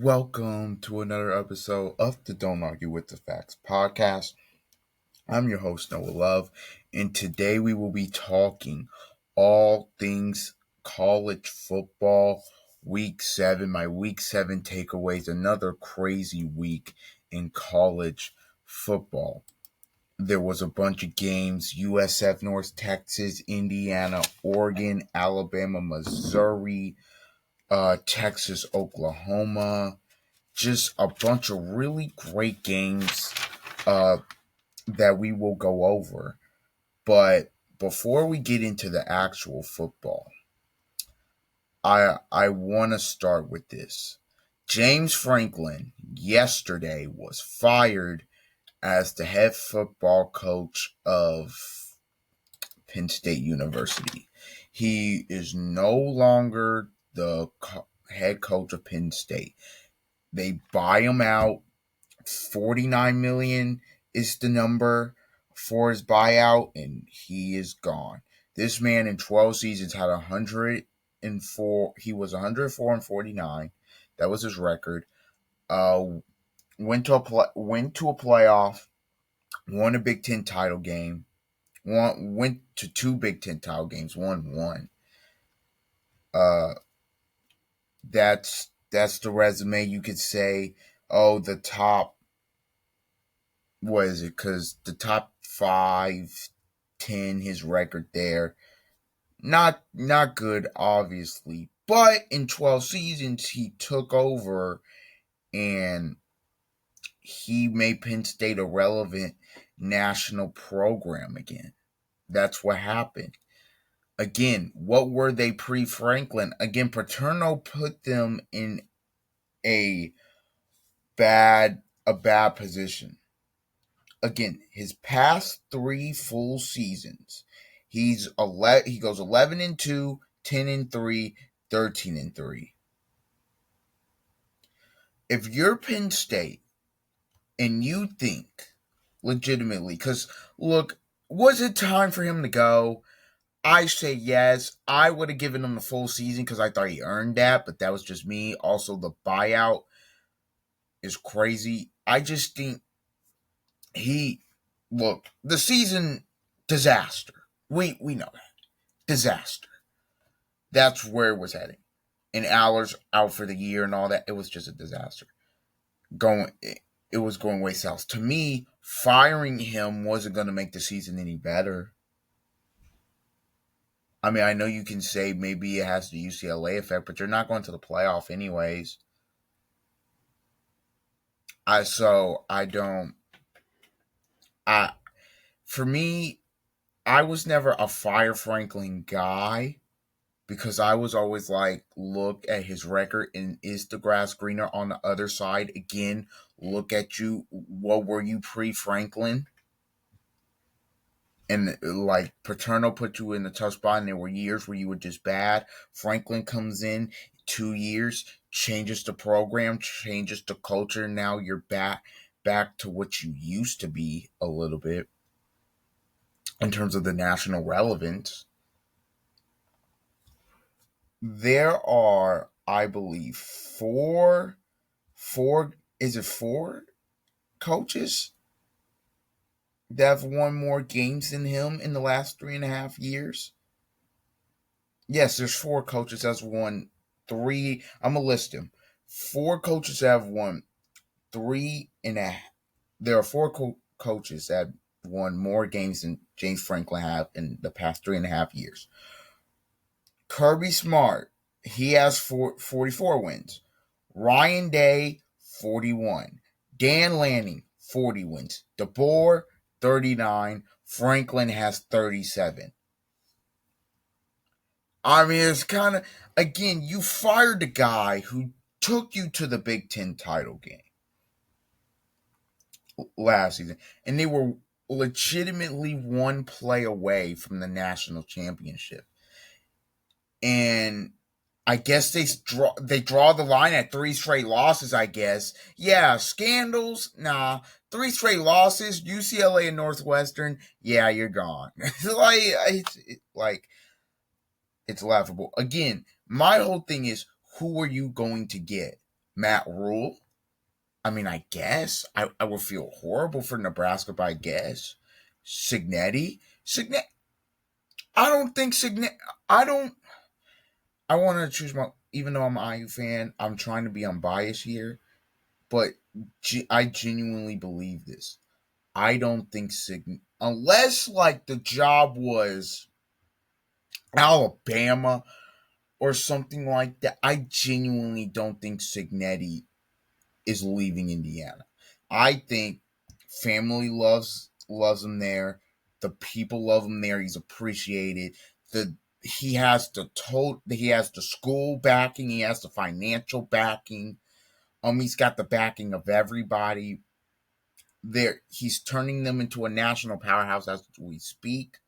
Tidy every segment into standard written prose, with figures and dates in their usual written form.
welcome to another episode of the Don't Argue with the Facts podcast. I'm your host, Noah Love, and today we will be talking all things college football week 7. My week 7 takeaways, another crazy week in college football. There was a bunch of games: USF, North Texas, Indiana, Oregon, Alabama, Missouri, Texas, Oklahoma. Just a bunch of really great games that we will go over. But before we get into the actual football, I want to start with this. James Franklin yesterday was fired as the head football coach of Penn State University. He is no longer the head coach of Penn State. They buy him out. 49 million is the number for his buyout, and he is gone. This man in 12 seasons had 104. He was 104 and 49. That was his record. Went to a playoff. Won a Big Ten title game. Went to two Big Ten title games. Won one. That's the resume. You could say, oh, the top. What is it? Because the top 5, 10, his record there, not good, obviously. But in 12 seasons, he took over and he made Penn State a relevant national program again. That's what happened. Again, what were they pre-Franklin? Again, Paterno put them in a bad position. Again, his past 3 full seasons, he goes 11-2, 10-3, 13-3. If you're Penn State and you think legitimately, because look, was it time for him to go? I say yes. I would have given him the full season because I thought he earned that, but that was just me. Also, the buyout is crazy. I just think the season, disaster. We know that. Disaster. That's where it was heading. And Aller's out for the year and all that. It was just a disaster. It was going way south. To me, firing him wasn't going to make the season any better. I mean, I know you can say maybe it has the UCLA effect, but you're not going to the playoff anyways. For me, I was never a Fire Franklin guy because I was always like, look at his record and is the grass greener on the other side? Again, look at you. What were you pre-Franklin? And like Paterno put you in the tough spot, and there were years where you were just bad. Franklin comes in 2 years, changes the program, changes the culture. Now you're back to what you used to be a little bit in terms of the national relevance. There are, I believe, four coaches that have won more games than him in the last 3.5 years? Yes, there's 4 coaches that's won 3. I'm going to list them. 4 coaches that have won 3.5. There are 4 coaches that have won more games than James Franklin have in the past 3.5 years. Kirby Smart, he has 44 wins. Ryan Day, 41. Dan Lanning, 40 wins. DeBoer, 39. Franklin has 37. I mean, it's kind of, again, you fired the guy who took you to the Big Ten title game last season, and they were legitimately one play away from the national championship. And I guess they draw the line at 3 straight losses, I guess. Yeah, scandals? Nah. 3 straight losses, UCLA and Northwestern, yeah, you're gone. It's laughable. Again, my whole thing is, who are you going to get? Matt Rule. I mean, I guess I would feel horrible for Nebraska, but I guess Signetti. Signetti. I don't think Signetti. I don't. I want to choose my. Even though I'm an IU fan, I'm trying to be unbiased here, but I genuinely believe this. I don't think unless like the job was Alabama or something like that. I genuinely don't think Signetti is leaving Indiana. I think family loves him there. The people love him there. He's appreciated. He has the school backing. He has the financial backing. He's got the backing of everybody. There, he's turning them into a national powerhouse as we speak.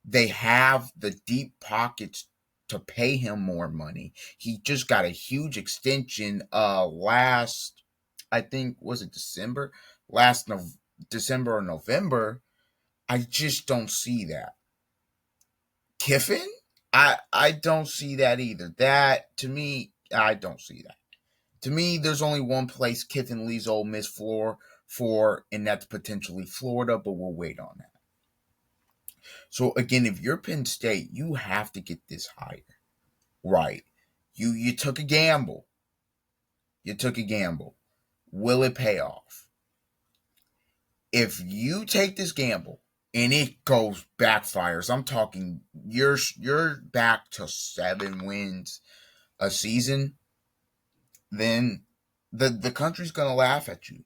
They have the deep pockets to pay him more money. He just got a huge extension last, I think, was it December? December or November. I just don't see that. Kiffin? I don't see that either. That to me, I don't see that. To me, there's only one place Kiffin leaves Ole Miss for, and that's potentially Florida, but we'll wait on that. So again, if you're Penn State, you have to get this higher. Right. You took a gamble. You took a gamble. Will it pay off? If you take this gamble and it goes backfires, I'm talking you're back to 7 wins a season, then the country's gonna laugh at you.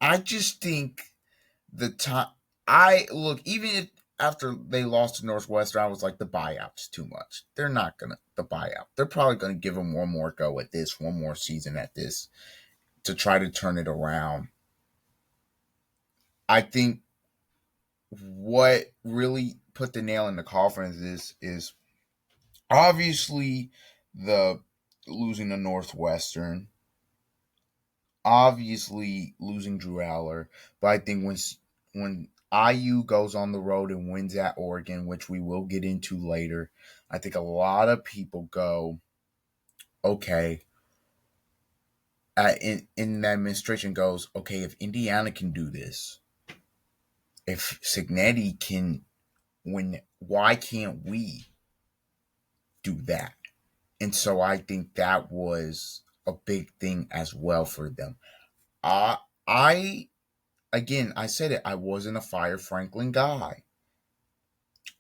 I just think the time I look even if, after they lost to Northwestern, I was like the buyout's too much. They're not gonna the buyout. They're probably gonna give them one more go at this, one more season at this to try to turn it around. I think what really put the nail in the coffin is obviously the losing to Northwestern, obviously losing Drew Aller, but I think when IU goes on the road and wins at Oregon, which we will get into later, I think a lot of people go, okay, in the administration goes, okay, if Indiana can do this, if Signetti can win, why can't we do that? And so I think that was a big thing as well for them. I again, I said it. I wasn't a Fire Franklin guy.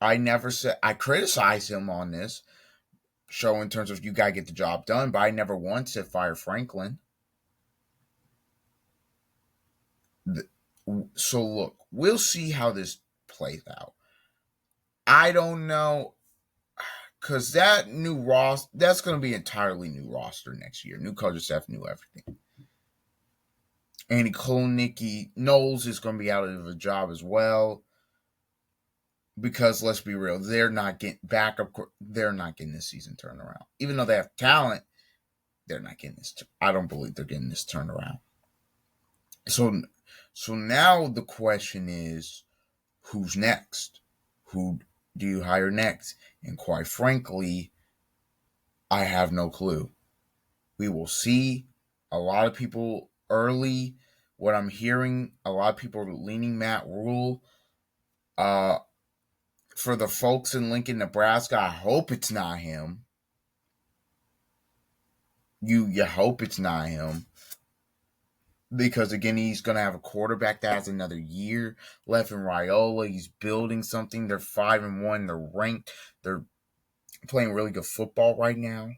I never said I criticized him on this show in terms of you gotta get the job done, but I never once said Fire Franklin. So look, we'll see how this plays out. I don't know because that new roster that's going to be entirely new roster next year. New coaching staff, new everything. Andy Kolnicki Knowles is going to be out of a job as well. Because let's be real, they're not getting backup. They're not getting this season turned around. Even though they have talent, they're not getting this. I don't believe they're getting this turned around. So now the question is, who's next? Who do you hire next? And quite frankly, I have no clue. We will see. A lot of people early, what I'm hearing, a lot of people are leaning Matt Rule. For the folks in Lincoln, Nebraska, I hope it's not him. You hope it's not him. Because again, he's gonna have a quarterback that has another year left in Raiola. He's building something. They're 5-1. They're ranked. They're playing really good football right now.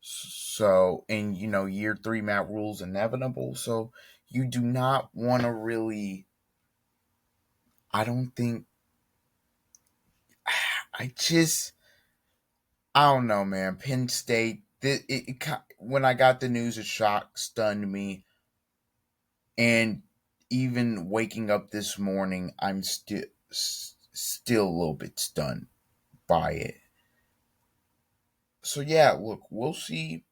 So, and year 3, Matt Rule's inevitable. So, you do not want to really. I don't think. I just. I don't know, man. Penn State. When I got the news, it stunned me. And even waking up this morning, I'm still a little bit stunned by it. So yeah, look, we'll see.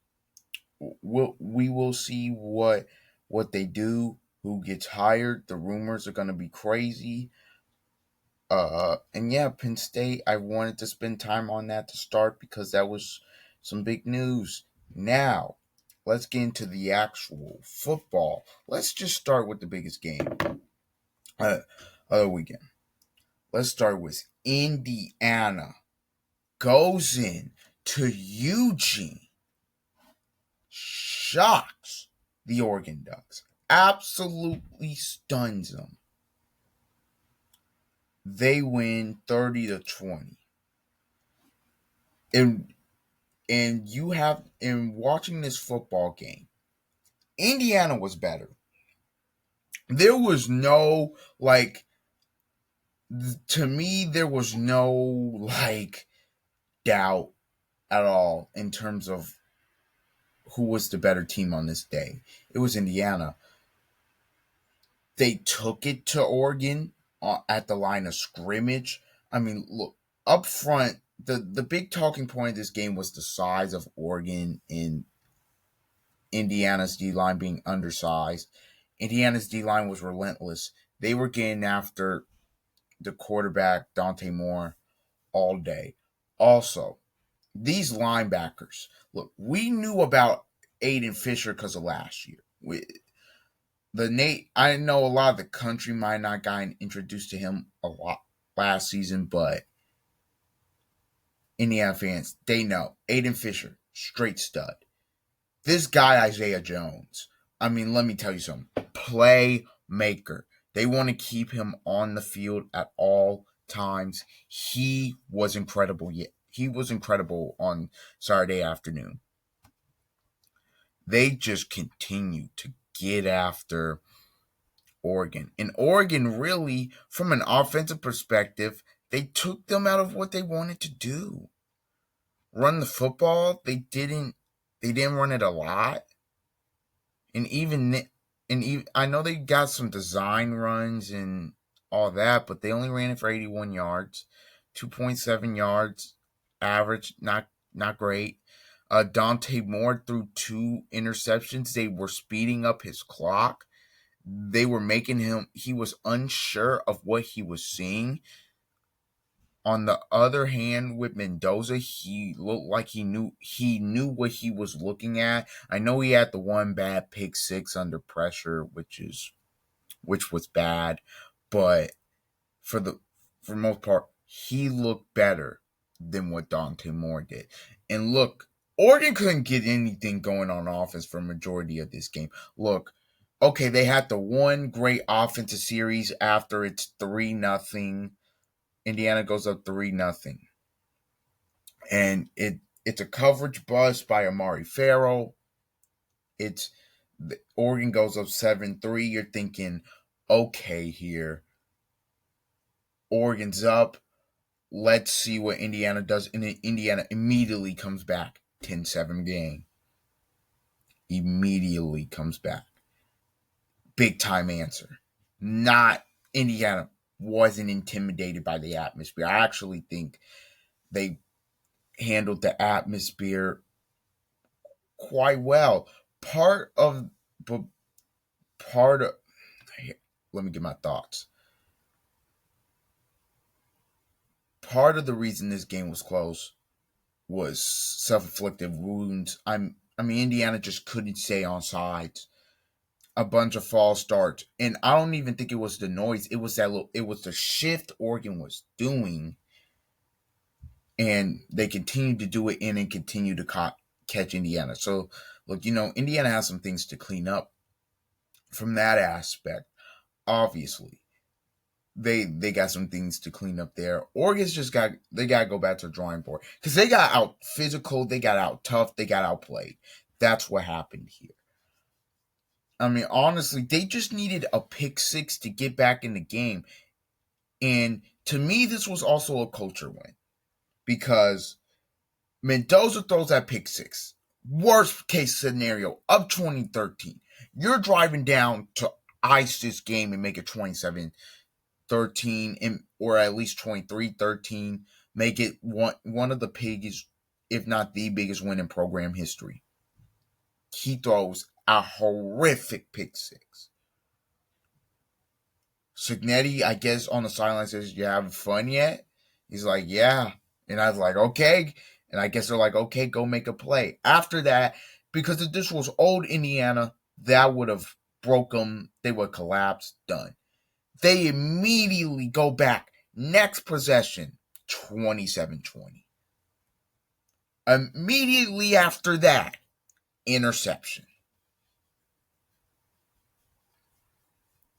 We will see what they do, who gets hired. The rumors are going to be crazy. And yeah, Penn State. I wanted to spend time on that to start because that was some big news. Now, let's get into the actual football. Let's just start with the biggest game of the weekend. Let's start with Indiana goes in to Eugene, shocks the Oregon Ducks, absolutely stuns them. They win 30-20. And you have in watching this football game, Indiana was better. There was no to me there was no doubt at all in terms of who was the better team on this day. It was Indiana. They took it to Oregon at the line of scrimmage. I mean, look, up front, the big talking point of this game was the size of Oregon in Indiana's D line being undersized. Indiana's D line was relentless. They were getting after the quarterback, Dante Moore, all day. Also, these linebackers, look, we knew about Aiden Fisher because of last year. I know a lot of the country might not gotten introduced to him a lot last season, but Indiana fans, they know Aiden Fisher, straight stud. This guy, Isaiah Jones, I mean, let me tell you something. Playmaker. They want to keep him on the field at all times. He was incredible. He was incredible on Saturday afternoon. They just continue to get after Oregon. And Oregon really, from an offensive perspective, they took them out of what they wanted to do. Run the football, they didn't run it a lot. And even I know they got some design runs and all that, but they only ran it for 81 yards, 2.7 yards average, not great. Dante Moore threw 2 interceptions. They were speeding up his clock. They were making him, he was unsure of what he was seeing. On the other hand, with Mendoza, he looked like he knew what he was looking at. I know he had the one bad pick six under pressure, which was bad, but for the most part, he looked better than what Dante Moore did. And look, Oregon couldn't get anything going on offense for a majority of this game. Look, okay, they had the one great offensive series after it's 3-0. Indiana goes up 3-0. And it's a coverage bust by Amari Farrell. Oregon goes up 7-3. You're thinking, okay, here. Oregon's up. Let's see what Indiana does. And then Indiana immediately comes back. 10-7 game. Immediately comes back. Big time answer. Not Indiana wasn't intimidated by the atmosphere. I actually think they handled the atmosphere quite well. Let me get my thoughts. Part of the reason this game was close was self-inflicted wounds. Indiana just couldn't stay on sides. A bunch of false starts, and I don't even think it was the noise. It was the shift Oregon was doing, and they continued to do it and continue to catch Indiana. So, look, Indiana has some things to clean up from that aspect. Obviously, they got some things to clean up there. Oregon's got to go back to the drawing board because they got out physical, they got out tough, they got outplayed. That's what happened here. I mean, honestly, they just needed a pick six to get back in the game. And to me, this was also a culture win because Mendoza throws that pick six. Worst case scenario, up 20-13. You're driving down to ice this game and make it 27-13 or at least 23-13. Make it one of the biggest, if not the biggest win in program history. He throws a horrific pick six. Signetti, I guess, on the sideline says, "You having fun yet?" He's like, "Yeah." And I was like, "Okay." And I guess they're like, okay, go make a play. After that, because if this was old Indiana, that would have broke them. They would collapse. Done. They immediately go back. Next possession, 27-20. Immediately after that, interception.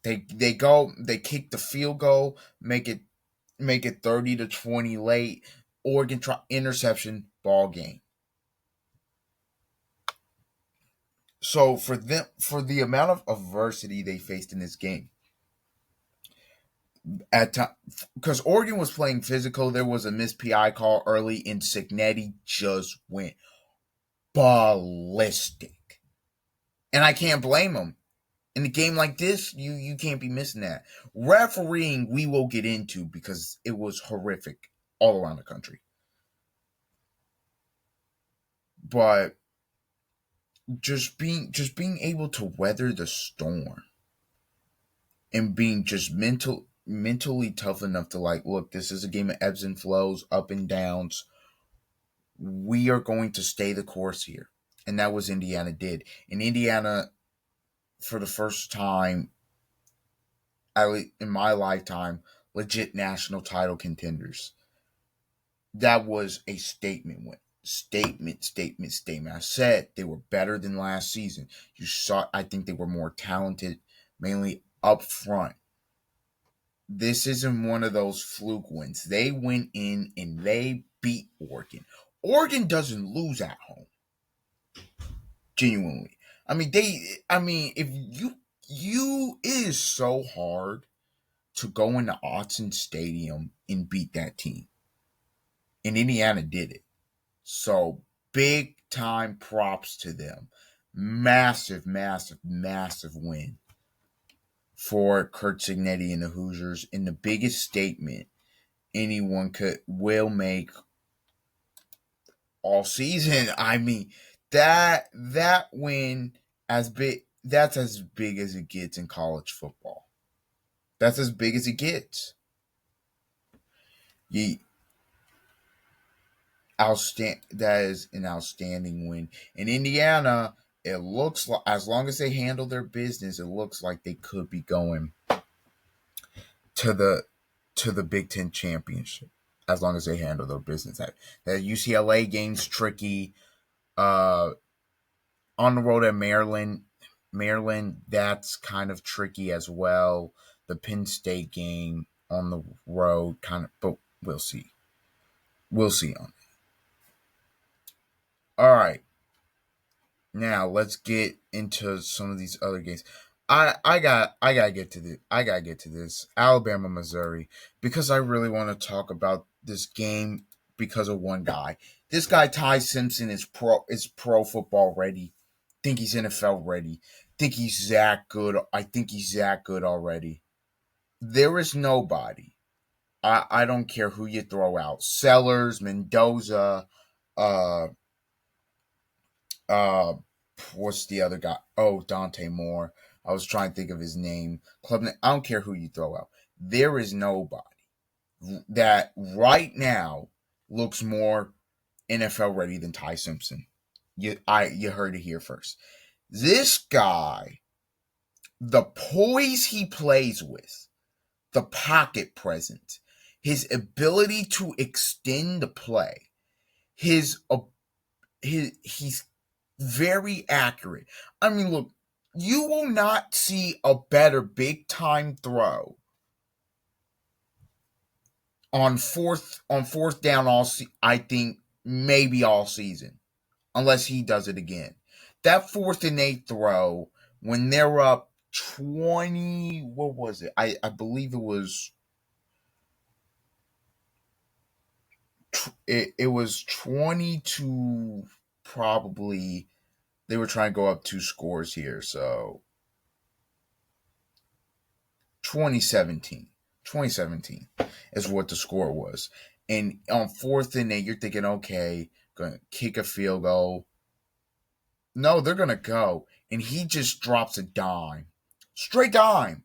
They kick the field goal, make it 30-20 late. Oregon interception, ball game. So for the amount of adversity they faced in this game, at time, because Oregon was playing physical, there was a missed PI call early, and Signetti just went ballistic, and I can't blame him. In a game like this, you can't be missing that. Refereeing, we will get into because it was horrific all around the country. But just being able to weather the storm and being just mentally tough enough to like, look, this is a game of ebbs and flows, up and downs. We are going to stay the course here. And that was Indiana did. And Indiana, for the first time in my lifetime, legit national title contenders. That was a statement win. Statement. I said they were better than last season. You saw, I think they were more talented, mainly up front. This isn't one of those fluke wins. They went in and they beat Oregon. Oregon doesn't lose at home. Genuinely. If it is so hard to go into Autzen Stadium and beat that team. And Indiana did it. So big time props to them. Massive win for Curt Cignetti and the Hoosiers, and the biggest statement anyone will make all season. I mean, that win that's as big as it gets in college football. That's as big as it gets. That is an outstanding win. In Indiana, it looks like, as long as they handle their business, it looks like they could be going to the Big Ten championship. As long as they handle their business. That UCLA game's tricky. On the road at Maryland, that's kind of tricky as well. The Penn State game on the road, but we'll see. We'll see on it. All right. Now let's get into some of these other games. I gotta get to this Alabama Missouri because I really want to talk about this game because of one guy. This guy Ty Simpson is pro football ready. Think he's NFL ready. Think he's that good. I think he's that good already. There is nobody. I don't care who you throw out. Sellers, Mendoza, what's the other guy? Oh, Dante Moore. I was trying to think of his name. I don't care who you throw out. There is nobody that right now looks more NFL ready than Ty Simpson. You heard it here first. This guy, the poise he plays with, the pocket presence, his ability to extend the play, he's very accurate. I mean, look, you will not see a better big time throw on fourth down I think maybe all season, unless he does it again. That 4th and 8 throw when they're up 20, what was it? I believe it was it was 20 to probably. They were trying to go up 2 scores here, so 2017 is what the score was. And on 4th and 8, you're thinking, okay, gonna kick a field goal. No, they're gonna go, and he just drops a dime, straight dime.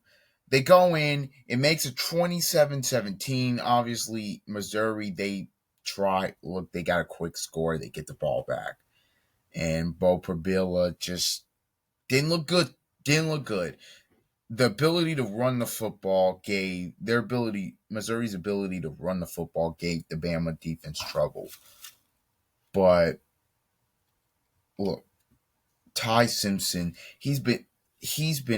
They go in, it makes it 27-17. Obviously, Missouri, they try. Look, they got a quick score. They get the ball back. And Bo Prabila just didn't look good. Didn't look good. The ability to run the football gave Missouri's ability to run the football gave the Bama defense trouble. But look, Ty Simpson, he's been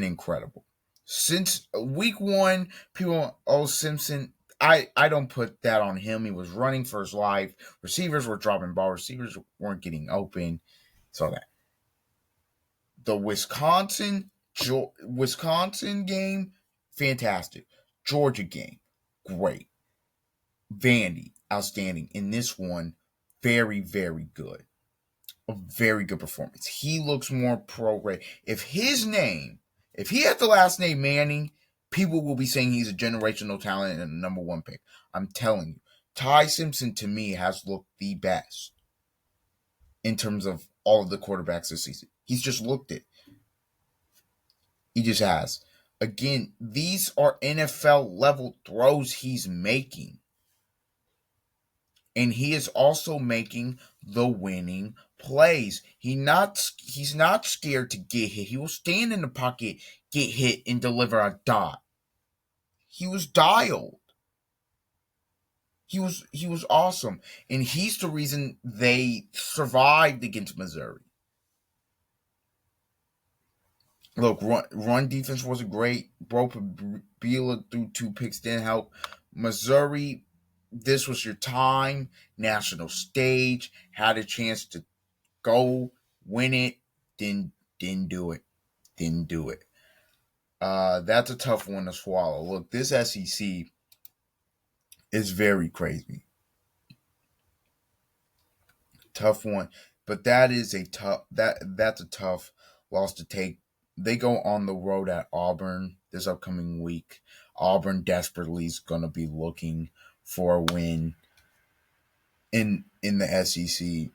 incredible. Since week one, people, Simpson, I don't put that on him. He was running for his life. Receivers were dropping ball. Receivers weren't getting open. So that the Wisconsin game, fantastic. Georgia game, great. Vandy, outstanding. In this one, very, very good. A very good performance. He looks more pro-ready. If he had the last name Manning, people will be saying he's a generational talent and a number one pick. I'm telling you, Ty Simpson to me has looked the best in terms of all of the quarterbacks this season. He's just looked it. He just has. Again, these are NFL level throws he's making. And he is also making the winning plays. He's not scared to get hit. He will stand in the pocket, get hit, and deliver a dot. He was dialed. He was awesome. And he's the reason they survived against Missouri. Look, run defense wasn't great. Bo Prabila threw 2 picks, didn't help. Missouri, this was your time. National stage, had a chance to go win it, didn't do it. Didn't do it. That's a tough one to swallow. Look, this SEC is very crazy. Tough one. But that's a tough loss to take. They go on the road at Auburn this upcoming week. Auburn desperately is going to be looking for a win in the SEC.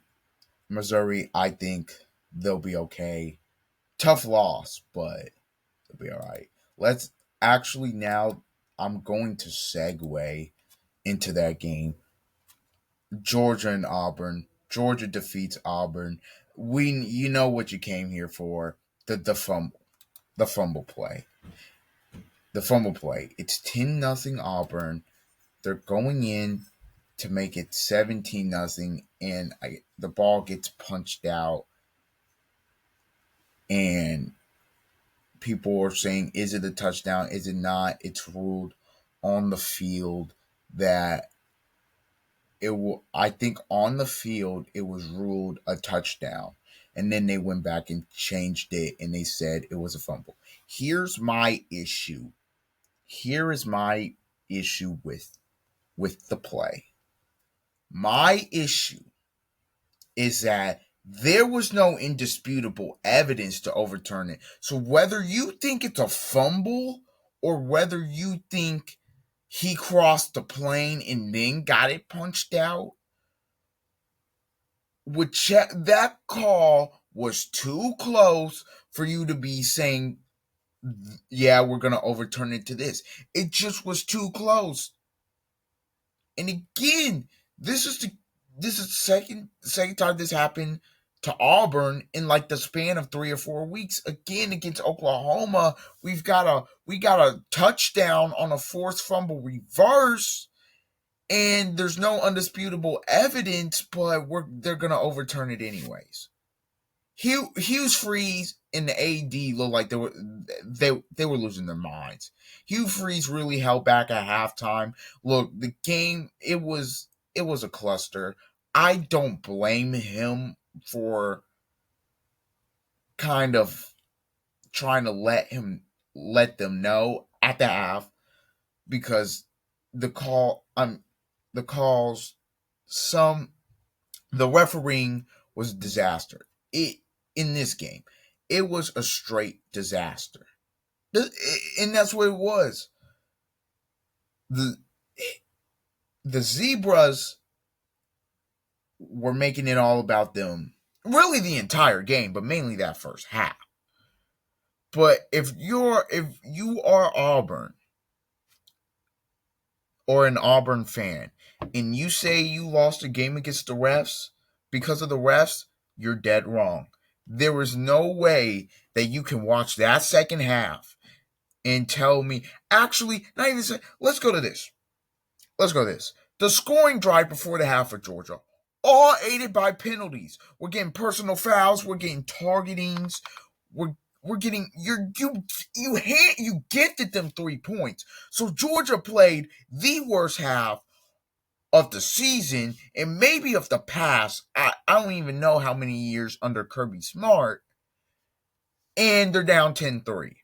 Missouri, I think they'll be okay. Tough loss, but they'll be all right. Let's actually now I'm going to segue into that game. Georgia and Auburn. Georgia defeats Auburn. You know what you came here for. The fumble play. The fumble play. It's 10-0 Auburn. They're going in to make it 17-0, and the ball gets punched out, and people are saying, is it a touchdown? Is it not? It's ruled on the field that I think on the field it was ruled a touchdown. And then they went back and changed it, and they said it was a fumble. Here's my issue. Here is my issue with the play. My issue is that there was no indisputable evidence to overturn it. So whether you think it's a fumble or whether you think he crossed the plane and then got it punched out, that call was too close for you to be saying, yeah, we're going to overturn it to this. It just was too close. And again, this is the second time this happened to Auburn in like the span of 3 or 4 weeks. Again, against Oklahoma, we got a touchdown on a forced fumble reverse, and there's no undisputable evidence, but they're gonna overturn it anyways. Hugh Freeze and the AD looked like they were losing their minds. Hugh Freeze really held back at halftime. Look, the game it was a cluster. I don't blame him for kind of trying to let them know at the half, because the refereeing was a disaster. In this game, it was a straight disaster, and that's what it was. The Zebras were making it all about them, really the entire game, but mainly that first half. But if you are Auburn or an Auburn fan, and you say you lost a game against the refs because of the refs, you're dead wrong. There is no way that you can watch that second half and tell me, actually, not even say, let's go to this. Let's go to this. The scoring drive before the half for Georgia, all aided by penalties. We're getting personal fouls. We're getting targetings. We're getting you gifted them 3 points. So Georgia played the worst half of the season and maybe of the past. I don't even know how many years under Kirby Smart, and they're down 10-3.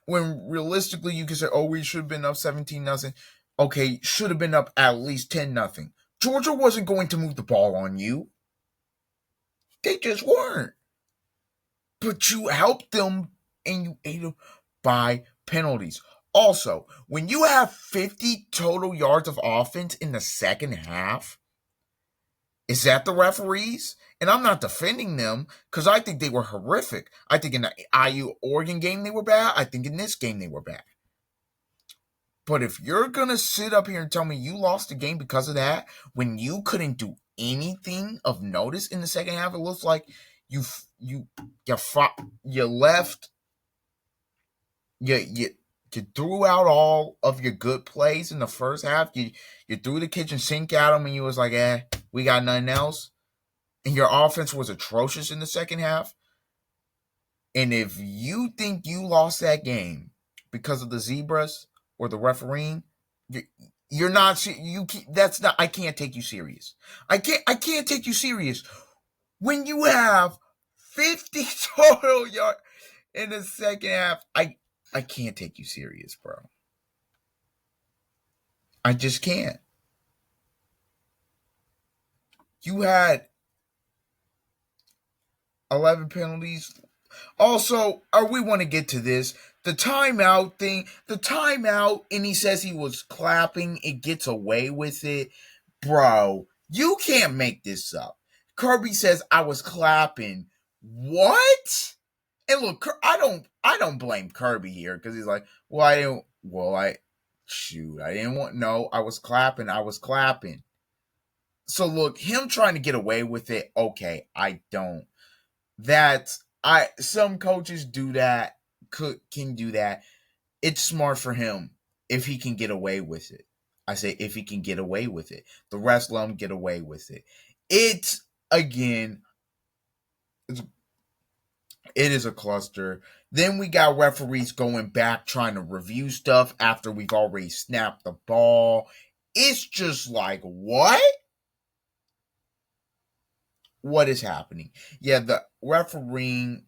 When realistically you can say, oh, we should have been up 17-0. Okay, should have been up at least 10-0. Georgia wasn't going to move the ball on you. They just weren't. But you helped them and you ate them by penalties. Also, when you have 50 total yards of offense in the second half, is that the referees? And I'm not defending them because I think they were horrific. I think in the IU Oregon game they were bad. I think in this game they were bad. But if you're going to sit up here and tell me you lost the game because of that, when you couldn't do anything of notice in the second half, it looks like you left, you threw out all of your good plays in the first half. You threw the kitchen sink at them and you was like, we got nothing else. And your offense was atrocious in the second half. And if you think you lost that game because of the zebras or the refereeing, you're not. That's not. I can't take you serious. I can't take you serious when you have 50 total yards in the second half. I can't take you serious, bro. I just can't. You had 11 penalties. Also, we want to get to this. The timeout thing, and he says he was clapping, it gets away with it. Bro, you can't make this up. Kirby says I was clapping. What? And look, I don't blame Kirby here because he's like, I didn't want, no, I was clapping. So look, him trying to get away with it, okay, I don't. Some coaches do that, can do that. It's smart for him if he can get away with it. I say if he can get away with it. The rest let him get away with it. It is a cluster. Then we got referees going back trying to review stuff after we've already snapped the ball. It's just like, what? What is happening? Yeah, the refereeing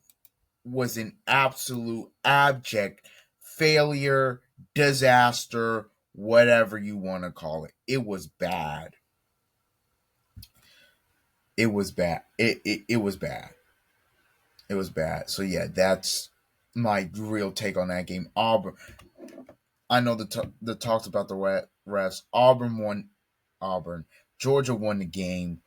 was an absolute abject failure, disaster, whatever you want to call it. It was bad. It was bad. It was bad. It was bad. So yeah, that's my real take on that game. Auburn. I know the talks about the refs. Auburn won. Georgia won the game,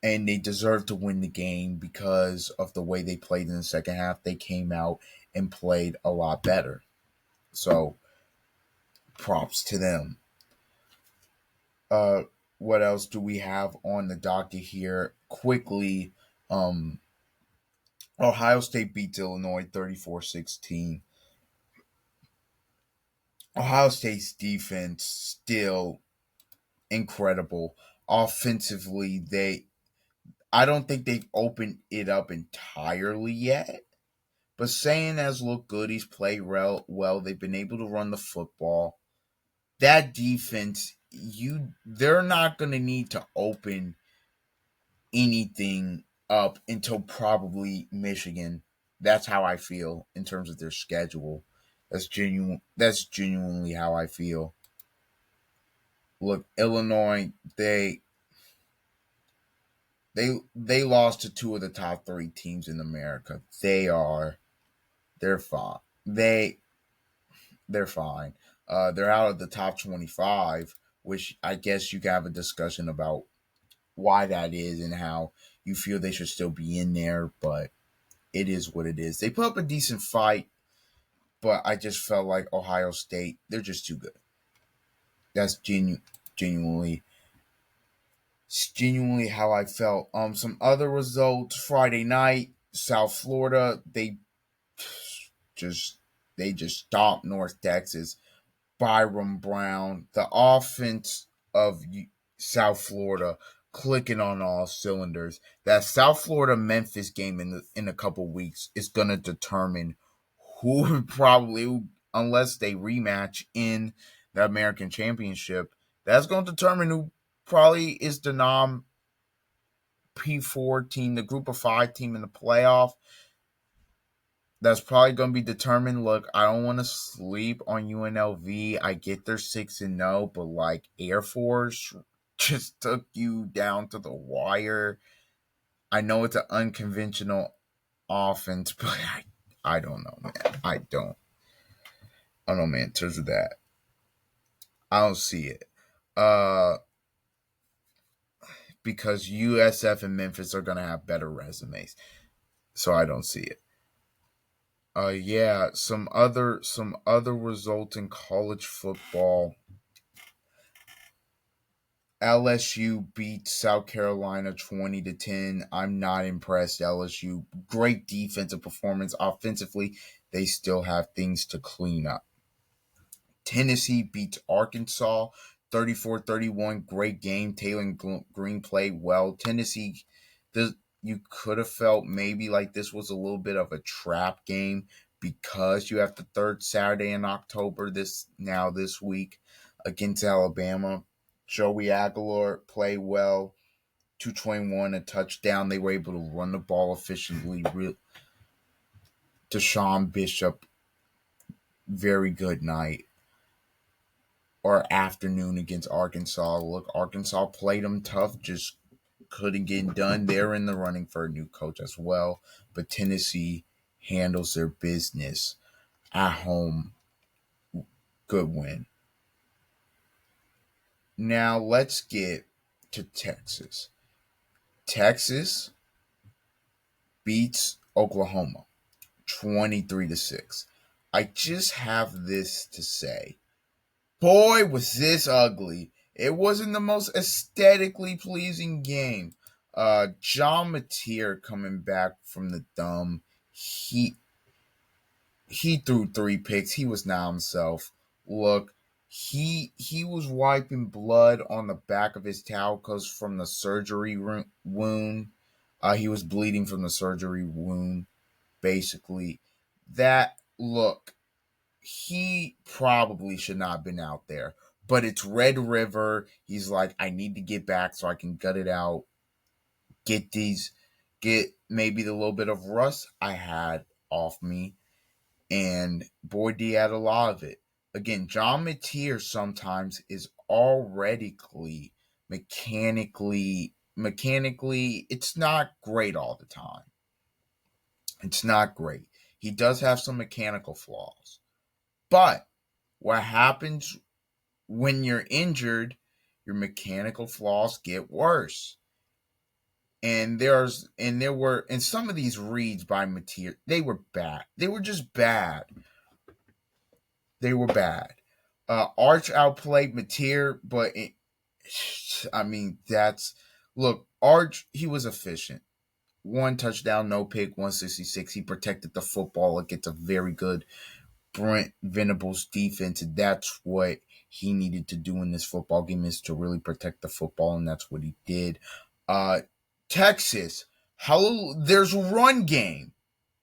and they deserved to win the game because of the way they played in the second half. They came out and played a lot better. So, props to them. What else do we have on the docket here? Quickly, Ohio State beats Illinois 34-16. Ohio State's defense still incredible. Offensively, I don't think they've opened it up entirely yet. But saying has looked good. He's played well. They've been able to run the football. That defense, they're not going to need to open anything up until probably Michigan. That's how I feel in terms of their schedule. That's genuinely how I feel. Look, Illinois, they lost to two of the top 3 teams in America. They're fine. They're fine. They're out of the top 25, which I guess you can have a discussion about why that is and how you feel they should still be in there, but it is what it is. They put up a decent fight, but I just felt like Ohio State, they're just too good. That's genuinely It's genuinely how I felt. Some other results Friday night, South Florida, just they just stomped North Texas. Byram Brown, the offense of South Florida clicking on all cylinders. That South Florida Memphis game in a couple weeks is going to determine who probably, unless they rematch in the American Championship, that's going to determine who probably is the P4 team, the group of 5 team in the playoff. That's probably going to be determined. Look, I don't want to sleep on UNLV. I get they're 6-0, but like Air Force just took you down to the wire. I know it's an unconventional offense, but I don't know, man. I don't know, man. In terms of that, I don't see it. Because USF and Memphis are going to have better resumes, so I don't see it. Yeah, some other results in college football. LSU beat South Carolina 20-10. I'm not impressed. LSU, great defensive performance. Offensively, they still have things to clean up. Tennessee beats Arkansas 34-31. Great game. Taylor Green played well. Tennessee, you could have felt maybe like this was a little bit of a trap game because you have the third Saturday in October this week against Alabama. Joey Aguilar played well. 221, a touchdown. They were able to run the ball efficiently. Deshaun Bishop, very good night or afternoon against Arkansas. Look, Arkansas played them tough, just couldn't get done. They're in the running for a new coach as well. But Tennessee handles their business at home. Good win. Now let's get to Texas. Texas beats Oklahoma 23-6. I just have this to say. Boy, was this ugly. It wasn't the most aesthetically pleasing game. John Mateer coming back from the dumb. He threw 3 picks. He was not himself. Look, he was wiping blood on the back of his towel because from the surgery wound. He was bleeding from the surgery wound, basically. That look, he probably should not have been out there. But it's Red River. He's like, I need to get back so I can gut it out. Get maybe the little bit of rust I had off me. And boy, he had a lot of it. Again, John Mateer sometimes is already mechanically, it's not great all the time. It's not great. He does have some mechanical flaws. But what happens when you're injured, your mechanical flaws get worse. And there were some of these reads by Mateer, they were bad. They were just bad. They were bad. Arch outplayed Mateer, but Arch, he was efficient. 1 touchdown, no pick, 166. He protected the football against a very good Brent Venables defense. And that's what he needed to do in this football game, is to really protect the football, and that's what he did. Texas, there's a run game.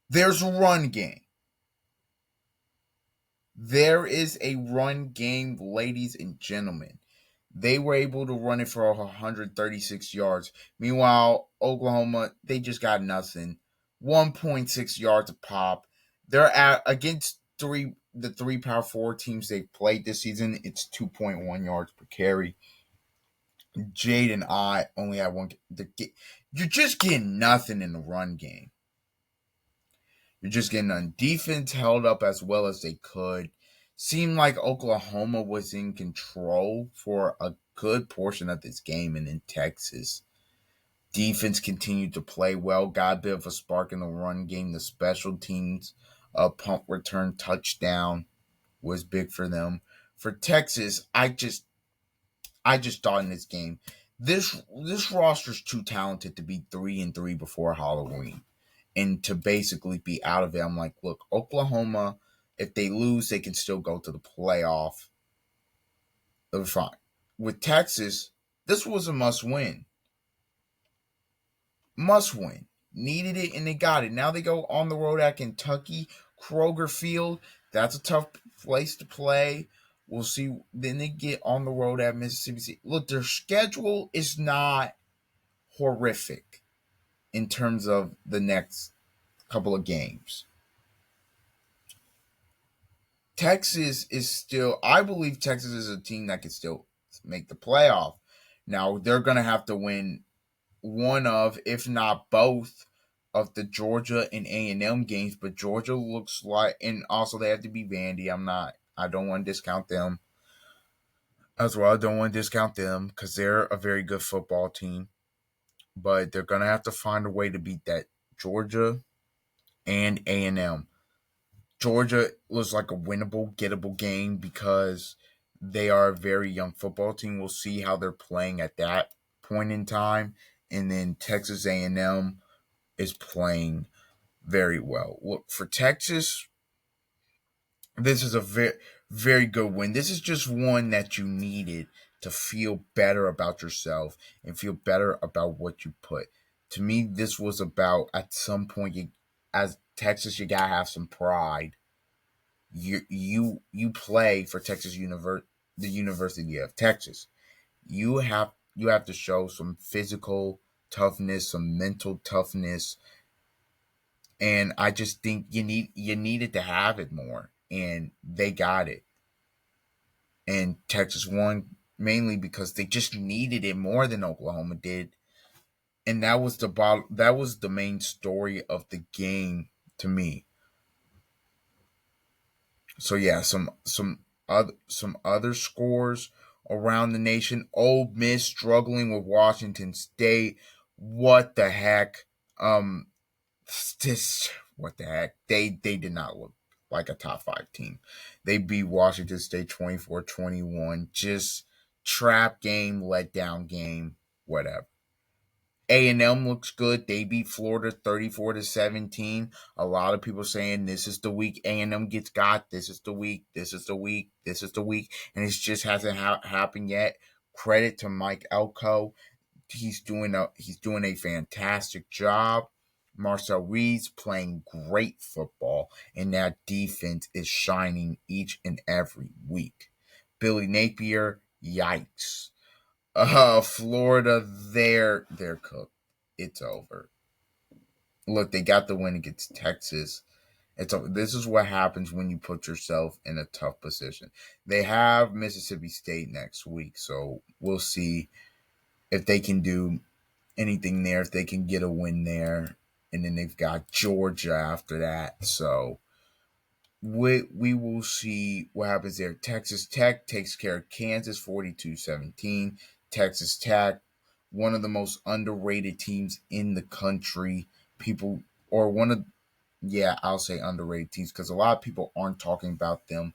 There's a run game. There is a run game, ladies and gentlemen. They were able to run it for 136 yards. Meanwhile, Oklahoma, they just got nothing. 1.6 yards a pop. They're against the 3 Power 4 teams they've played this season. It's 2.1 yards per carry. Jade and I only had one. You're just getting nothing in the run game. You're just getting on defense held up as well as they could. Seemed like Oklahoma was in control for a good portion of this game, and in Texas, defense continued to play well. Got a bit of a spark in the run game. The special teams punt return touchdown was big for them. For Texas, I just thought in this game This roster's too talented to be 3-3 before Halloween, and to basically be out of it. I'm like, look, Oklahoma, if they lose, they can still go to the playoff. They're fine. With Texas, this was a must win. Must win. Needed it and they got it. Now they go on the road at Kentucky, Kroger Field. That's a tough place to play. We'll see. Then they get on the road at Mississippi State. Look, their schedule is not horrific in terms of the next couple of games. Texas is still, I believe Texas is a team that can still make the playoff. Now, they're going to have to win one of, if not both, of the Georgia and A&M games, but Georgia looks like, and also they have to be Vandy. I don't want to discount them as well. I don't want to discount them because they're a very good football team, but they're going to have to find a way to beat that Georgia and A&M. Georgia looks like a winnable, gettable game because they are a very young football team. We'll see how they're playing at that point in time. And then Texas A&M is playing very well. Look, for Texas, this is a very, very good win. This is just one that you needed to feel better about yourself and feel better about what you put. To me, this was about, at some point, as Texas, you gotta have some pride. You play for the University of Texas. You have to show some physical toughness, some mental toughness, and I just think you needed to have it more, and they got it. And Texas won mainly because they just needed it more than Oklahoma did, and that was the main story of the game to me. So yeah, some other scores around the nation. Ole Miss struggling with Washington State. What the heck? This what the heck? They did not look like a top 5 team. They beat Washington State 24-21. Just trap game, letdown game, whatever. A&M looks good. They beat Florida 34-17. A lot of people saying this is the week A&M gets got. This is the week. This is the week. This is the week. And it just hasn't happened yet. Credit to Mike Elko. He's doing a fantastic job. Marcel Reed's playing great football, and that defense is shining each and every week. Billy Napier, yikes. Florida, they're cooked. It's over. Look, they got the win against Texas. This is what happens when you put yourself in a tough position. They have Mississippi State next week, so we'll see if they can do anything there, if they can get a win there. And then they've got Georgia after that. So we will see what happens there. Texas Tech takes care of Kansas 42-17. Texas Tech, one of the most underrated teams in the country. People, or one of, yeah, I'll say underrated teams because a lot of people aren't talking about them.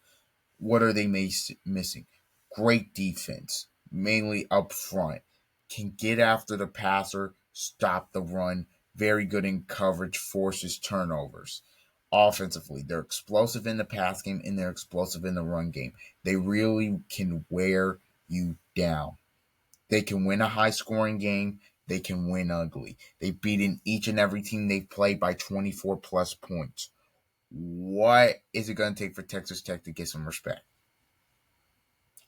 What are they missing? Great defense, mainly up front. Can get after the passer, stop the run. Very good in coverage, forces turnovers. Offensively, they're explosive in the pass game and they're explosive in the run game. They really can wear you down. They can win a high scoring game. They can win ugly. They've beaten each and every team they've played by 24 plus points. What is it going to take for Texas Tech to get some respect?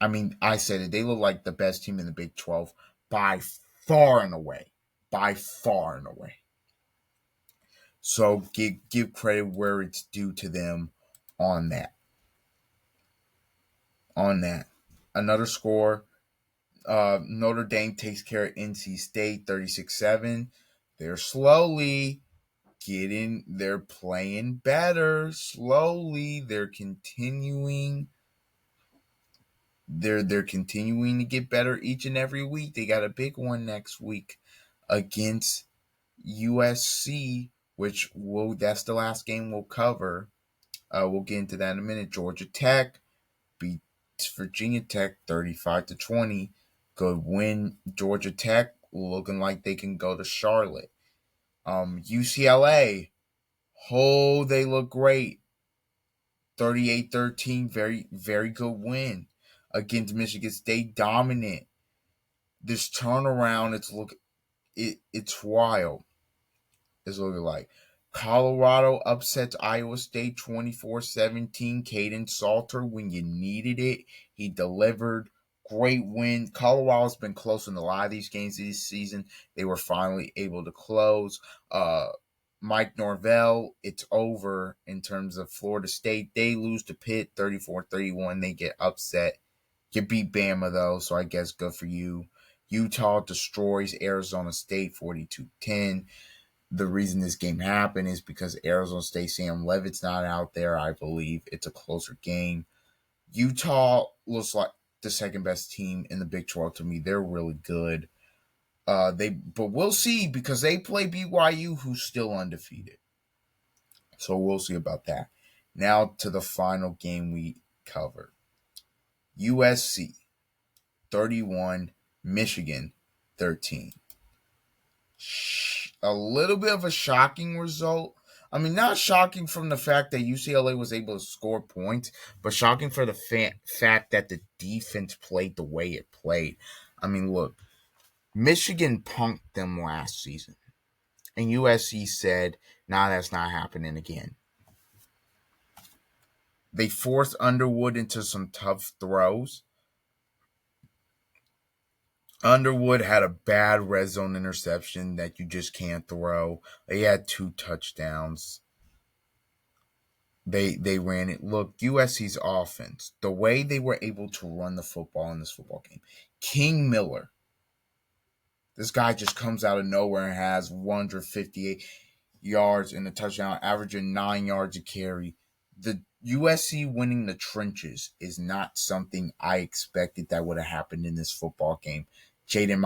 I mean, I said it. They look like the best team in the Big 12 by far and away. By far and away. So give credit where it's due to them on that. On that. Another score. Notre Dame takes care of NC State 36-7. They're slowly they're playing better. Slowly. They're continuing to get better each and every week. They got a big one next week against USC, that's the last game we'll cover. We'll get into that in a minute. Georgia Tech beats Virginia Tech 35-20. Good win. Georgia Tech looking like they can go to Charlotte. UCLA, oh, they look great. 38-13, very, very good win against Michigan State. Dominant. This turnaround, it's wild. It's looking like Colorado upsets Iowa State 24-17. Caden Salter, when you needed it, he delivered. Great win. Colorado's been close in a lot of these games this season. They were finally able to close. Mike Norvell, it's over in terms of Florida State. They lose to Pitt 34-31. They get upset. You beat Bama, though, so I guess good for you. Utah destroys Arizona State 42-10. The reason this game happened is because Arizona State, Sam Levitt's not out there. I believe it's a closer game. Utah looks like the second best team in the Big 12 to me. They're really good. But we'll see because they play BYU, who's still undefeated. So we'll see about that. Now to the final game we covered. USC 31, Michigan 13. A little bit of a shocking result. I mean, not shocking from the fact that UCLA was able to score points, but shocking for the fact that the defense played the way it played. I mean, look, Michigan punked them last season, and USC said, nah, that's not happening again. They forced Underwood into some tough throws. Underwood had a bad red zone interception that you just can't throw. He had 2 touchdowns. They ran it. Look, USC's offense, the way they were able to run the football in this football game. King Miller, this guy just comes out of nowhere and has 158 yards and a touchdown, averaging 9 yards a carry. The USC winning the trenches is not something I expected that would have happened in this football game. Jaden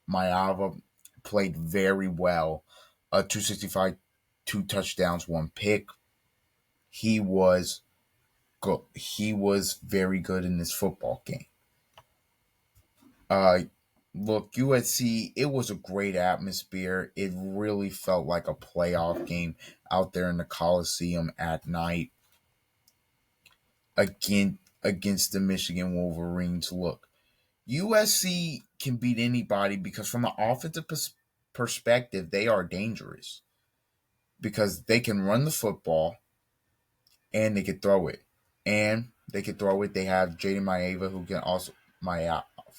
Mayava played very well. 265, 2 touchdowns, 1 pick. He was good. He was very good in this football game. Look, USC, it was a great atmosphere. It really felt like a playoff game out there in the Coliseum at night against the Michigan Wolverines. Look, USC can beat anybody because from an offensive perspective, they are dangerous because they can run the football and they can throw it. And they can throw it. They have Jaden Maeva who can also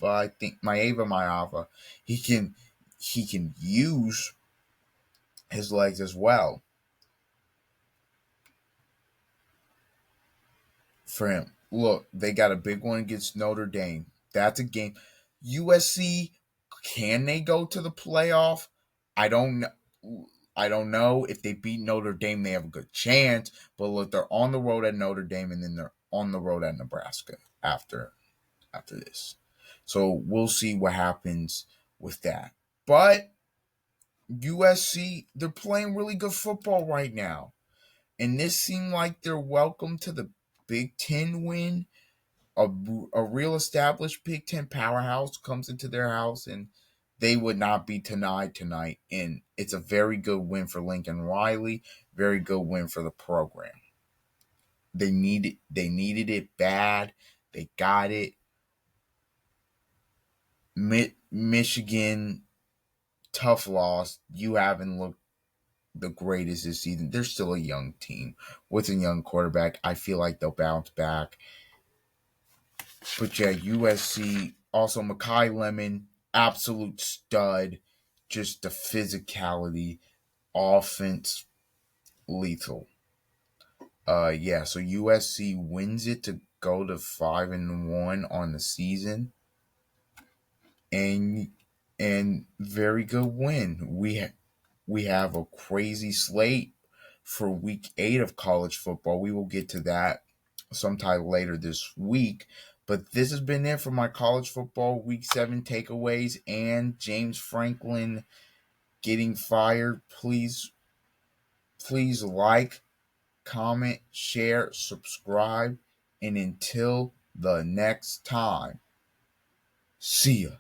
I think Maeva. He can use his legs as well for him. Look, they got a big one against Notre Dame. That's a game. USC, can they go to the playoff? I don't know. I don't know. If they beat Notre Dame, they have a good chance. But look, they're on the road at Notre Dame, and then they're on the road at Nebraska after this. So we'll see what happens with that. But USC, they're playing really good football right now. And this seemed like they're welcome to the Big Ten win. A real established Big Ten powerhouse comes into their house, and they would not be denied tonight. And it's a very good win for Lincoln Riley. Very good win for the program. They needed it bad. They got it. Michigan, tough loss. You haven't looked the greatest this season. They're still a young team with a young quarterback. I feel like they'll bounce back. But yeah, USC, also Makai Lemon, absolute stud. Just the physicality, offense, lethal. Yeah, so USC wins it to go to 5-1 on the season. And very good win. We have a crazy slate for week 8 of college football. We will get to that sometime later this week. But this has been it for my college football week 7 takeaways and James Franklin getting fired. Please like, comment, share, subscribe, and until the next time, See ya.